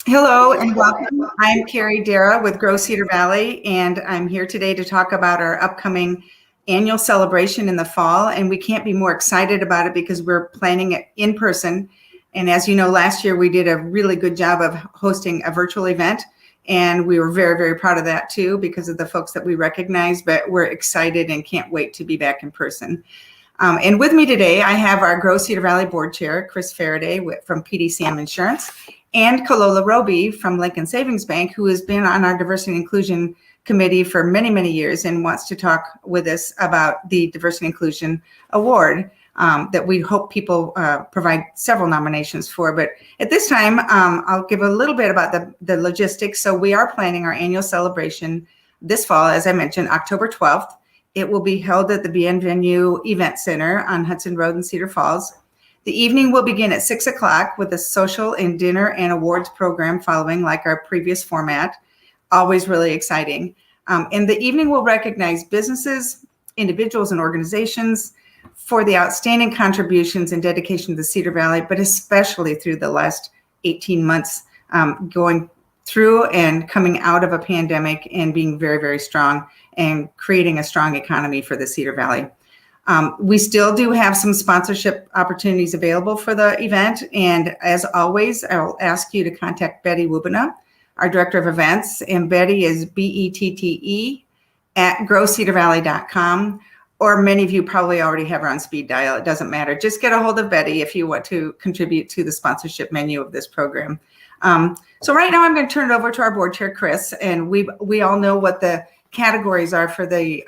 Hello and welcome. I'm Carrie Dara with Grow Cedar Valley, and I'm here today to talk about our upcoming annual celebration in the fall. And we can't be more excited about it because we're planning it in person. And as you know, last year we did a really good job of hosting a virtual event. And we were very, very proud of that too because of the folks that we recognize, but we're excited and can't wait to be back in person. And with me today, I have our Grow Cedar Valley Board Chair, Chris Faraday from PDCM Insurance, and Kalola Roby from Lincoln Savings Bank, who has been on our Diversity and Inclusion Committee for many, many years and wants to talk with us about the Diversity and Inclusion Award that we hope people provide several nominations for. But at this time, I'll give a little bit about the logistics. So we are planning our annual celebration this fall, as I mentioned, October 12th. It will be held at the Bienvenue Event Center on Hudson Road in Cedar Falls. The evening will begin at 6 o'clock with a social and dinner and awards program following, like our previous format. Always really exciting. And the evening will recognize businesses, individuals, and organizations for the outstanding contributions and dedication to the Cedar Valley, but especially through the last 18 months going through and coming out of a pandemic and being very, very strong and creating a strong economy for the Cedar Valley. We still do have some sponsorship opportunities available for the event. And as always, I'll ask you to contact Betty Wubina, our Director of Events. And Betty is BETTE at growcedarvalley.com. Or many of you probably already have her on speed dial. It doesn't matter. Just get a hold of Betty if you want to contribute to the sponsorship menu of this program. So right now I'm going to turn it over to our board chair, Chris. And we all know what the categories are for the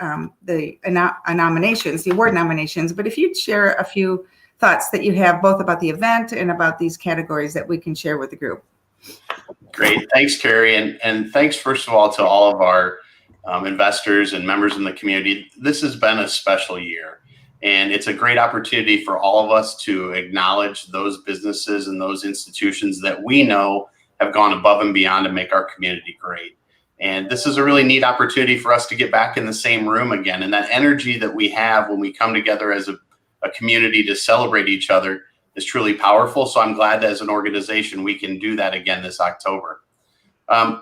nominations, the award nominations. But if you'd share a few thoughts that you have both about the event and about these categories that we can share with the group. Great. Thanks, Carrie. And thanks, first of all, to all of our investors and members in the community. This has been a special year, and it's a great opportunity for all of us to acknowledge those businesses and those institutions that we know have gone above and beyond to make our community great. And this is a really neat opportunity for us to get back in the same room again. And that energy that we have when we come together as a community to celebrate each other is truly powerful. So I'm glad that as an organization, we can do that again this October.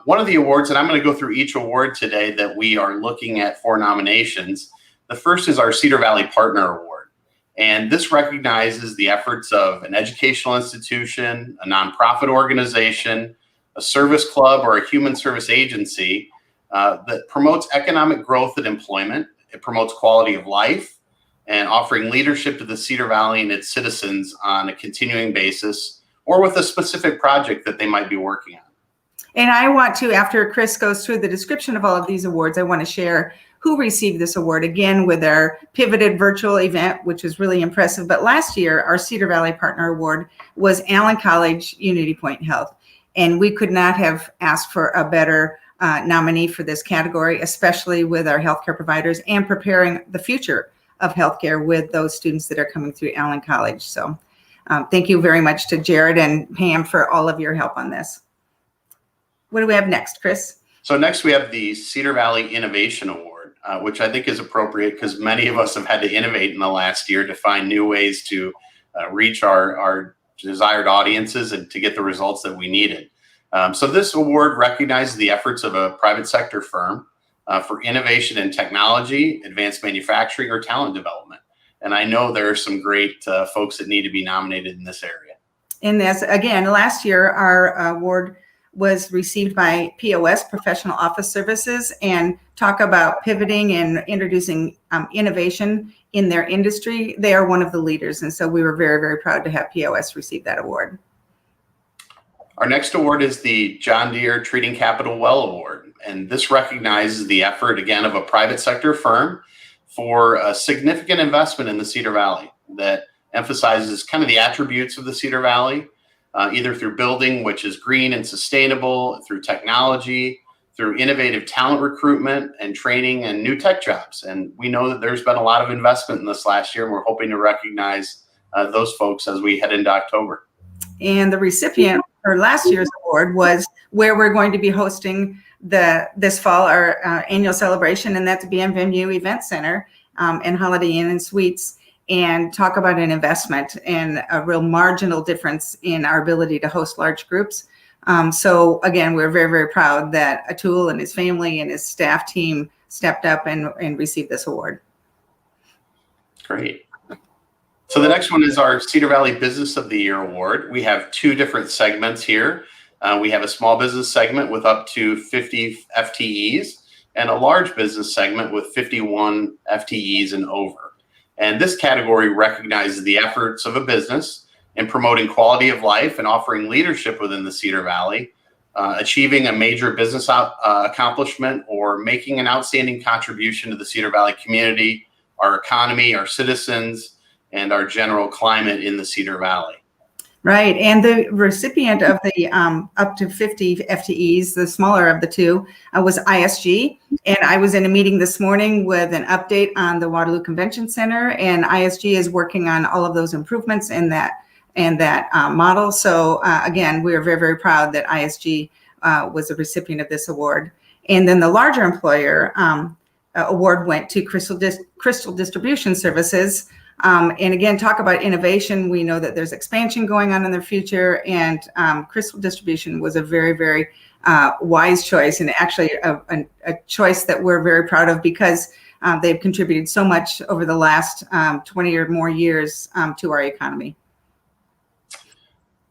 One of the awards, and I'm going to go through each award today that we are looking at for nominations. The first is our Cedar Valley Partner Award. And this recognizes the efforts of an educational institution, a nonprofit organization, a service club, or a human service agency that promotes economic growth and employment. It promotes quality of life and offering leadership to the Cedar Valley and its citizens on a continuing basis or with a specific project that they might be working on. And I want to, after Chris goes through the description of all of these awards, I want to share who received this award again with our pivoted virtual event, which was really impressive. But last year, our Cedar Valley Partner Award was Allen College Unity Point Health. And we could not have asked for a better nominee for this category, especially with our healthcare providers and preparing the future of healthcare with those students that are coming through Allen College. So thank you very much to Jared and Pam for all of your help on this. What do we have next, Chris? So next we have the Cedar Valley Innovation Award, which I think is appropriate because many of us have had to innovate in the last year to find new ways to reach our desired audiences and to get the results that we needed. So this award recognizes the efforts of a private sector firm for innovation in technology, advanced manufacturing, or talent development. And I know there are some great folks that need to be nominated in this area. And this, again, last year, our award was received by POS, Professional Office Services, and talk about pivoting and introducing innovation in their industry. They are one of the leaders. And so we were very, very proud to have POS receive that award. Our next award is the John Deere Treating Capital Well Award. And this recognizes the effort, again, of a private sector firm for a significant investment in the Cedar Valley that emphasizes kind of the attributes of the Cedar Valley, either through building, which is green and sustainable, through technology, through innovative talent recruitment and training and new tech jobs. And we know that there's been a lot of investment in this last year, and we're hoping to recognize those folks as we head into October. And the recipient for last year's award was where we're going to be hosting this fall, our annual celebration, and that's Bienvenue Event Center and Holiday Inn and Suites, and talk about an investment and a real marginal difference in our ability to host large groups. So again, we're very, very proud that Atul and his family and his staff team stepped up and received this award. Great. So the next one is our Cedar Valley Business of the Year Award. We have two different segments here. We have a small business segment with up to 50 FTEs and a large business segment with 51 FTEs and over. And this category recognizes the efforts of a business in promoting quality of life and offering leadership within the Cedar Valley, achieving a major business accomplishment, or making an outstanding contribution to the Cedar Valley community, our economy, our citizens, and our general climate in the Cedar Valley. Right. And the recipient of the up to 50 FTEs, the smaller of the two, was ISG. And I was in a meeting this morning with an update on the Waterloo Convention Center, and ISG is working on all of those improvements in that model. So again, we are very, very proud that ISG was a recipient of this award. And then the larger employer award went to Crystal Distribution Services. And again, talk about innovation. We know that there's expansion going on in the future, and Crystal Distribution was a very, very wise choice, and actually a choice that we're very proud of, because they've contributed so much over the last 20 or more years to our economy.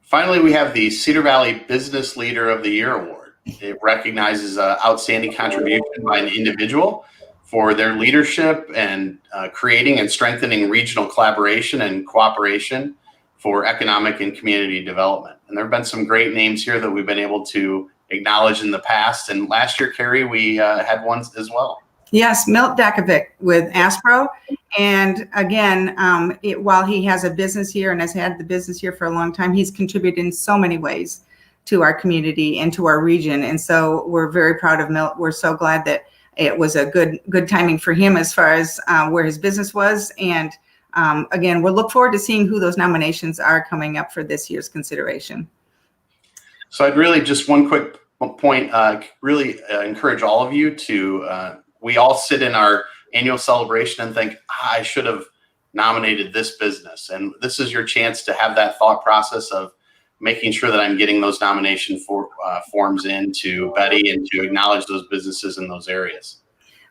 Finally, we have the Cedar Valley Business Leader of the Year Award. It recognizes outstanding contribution by an individual for their leadership and creating and strengthening regional collaboration and cooperation for economic and community development. And there have been some great names here that we've been able to acknowledge in the past. And last year, Carrie, we had one as well. Yes, Mel Dakovic with Aspro. And again, while he has a business here and has had the business here for a long time, he's contributed in so many ways to our community and to our region. And so we're very proud of Mel. We're so glad that it was a good timing for him as far as where his business was. And again, we'll look forward to seeing who those nominations are coming up for this year's consideration. So I'd really just one quick point, really encourage all of you to, we all sit in our annual celebration and think, I should have nominated this business. And this is your chance to have that thought process of making sure that I'm getting those nomination forms in to Betty and to acknowledge those businesses in those areas.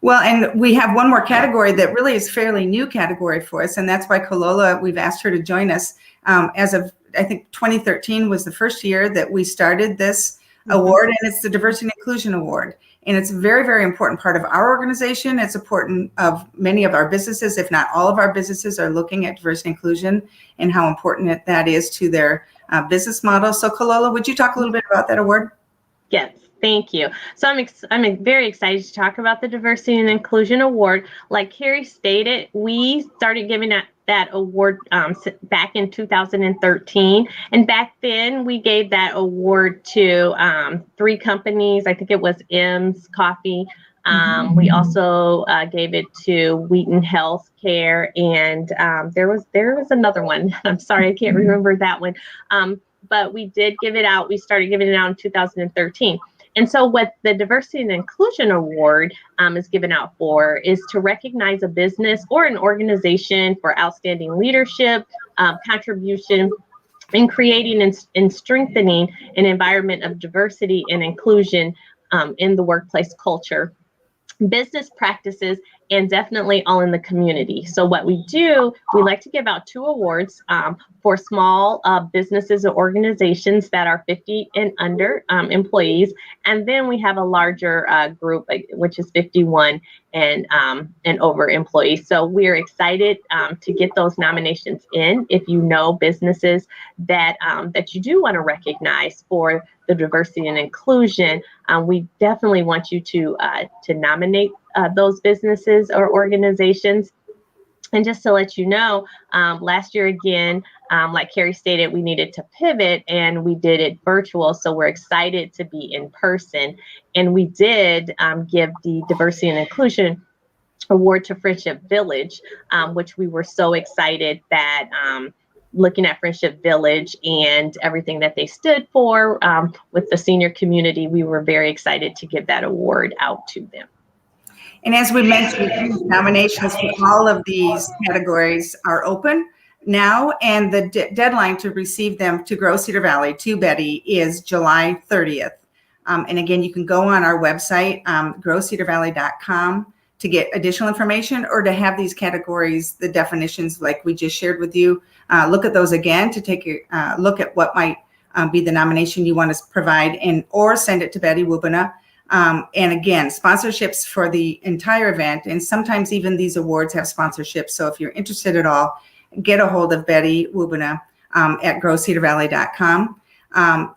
Well, and we have one more category that really is fairly new category for us, and that's why Kolola, we've asked her to join us. As of, I think, 2013 was the first year that we started this award, and it's the Diversity and Inclusion Award. And it's a very, very important part of our organization. It's important of many of our businesses, if not all of our businesses, are looking at diversity and inclusion and how important that is to their business model. So Kolola, would you talk a little bit about that award? Yes, thank you. So I'm very excited to talk about the Diversity and Inclusion Award. Like Carrie stated, we started giving that award back in 2013. And back then we gave that award to 3 companies. I think it was M's Coffee. We also gave it to Wheaton Healthcare, and there was another one. I'm sorry, I can't remember that one. But we did give it out. We started giving it out in 2013. And so what the Diversity and Inclusion Award is given out for is to recognize a business or an organization for outstanding leadership, contribution in creating and strengthening an environment of diversity and inclusion in the workplace culture, business practices, and definitely all in the community. So what we do, we like to give out 2 awards for small businesses or organizations that are 50 and under employees. And then we have a larger group, which is 51 and over employees. So we're excited to get those nominations in. If you know businesses that you do want to recognize for the diversity and inclusion, we definitely want you to nominate those businesses or organizations. And just to let you know, last year again, like Carrie stated, we needed to pivot and we did it virtual. So we're excited to be in person. And we did give the Diversity and Inclusion Award to Friendship Village, which we were so excited that looking at Friendship Village and everything that they stood for with the senior community, we were very excited to give that award out to them. And as we mentioned, nominations for all of these categories are open. now, and the deadline to receive them to Grow Cedar Valley to Betty is July 30th. And again, you can go on our website, growcedarvalley.com, to get additional information or to have these categories, the definitions like we just shared with you. Look at those again to take a look at what might be the nomination you want to provide, and or send it to Betty Wubina. And again, sponsorships for the entire event, and sometimes even these awards have sponsorships. So if you're interested at all, get a hold of Betty Wubina at growcedarvalley.com.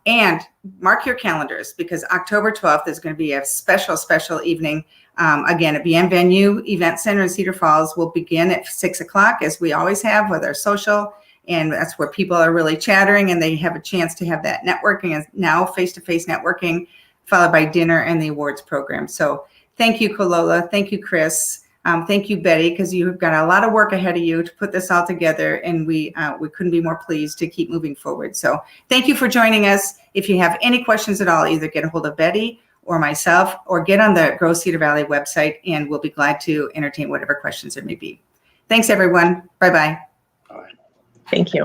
And mark your calendars, because October 12th is going to be a special evening. Again, at BM Venue Event Center in Cedar Falls. Will begin at 6 o'clock, as we always have with our social. And that's where people are really chattering and they have a chance to have that networking, and now face-to-face networking, followed by dinner and the awards program. So thank you, Kalola. Thank you, Chris. Thank you, Betty, because you've got a lot of work ahead of you to put this all together, and we couldn't be more pleased to keep moving forward. So thank you for joining us. If you have any questions at all, either get a hold of Betty or myself, or get on the Grow Cedar Valley website, and we'll be glad to entertain whatever questions there may be. Thanks, everyone. Bye-bye. Thank you.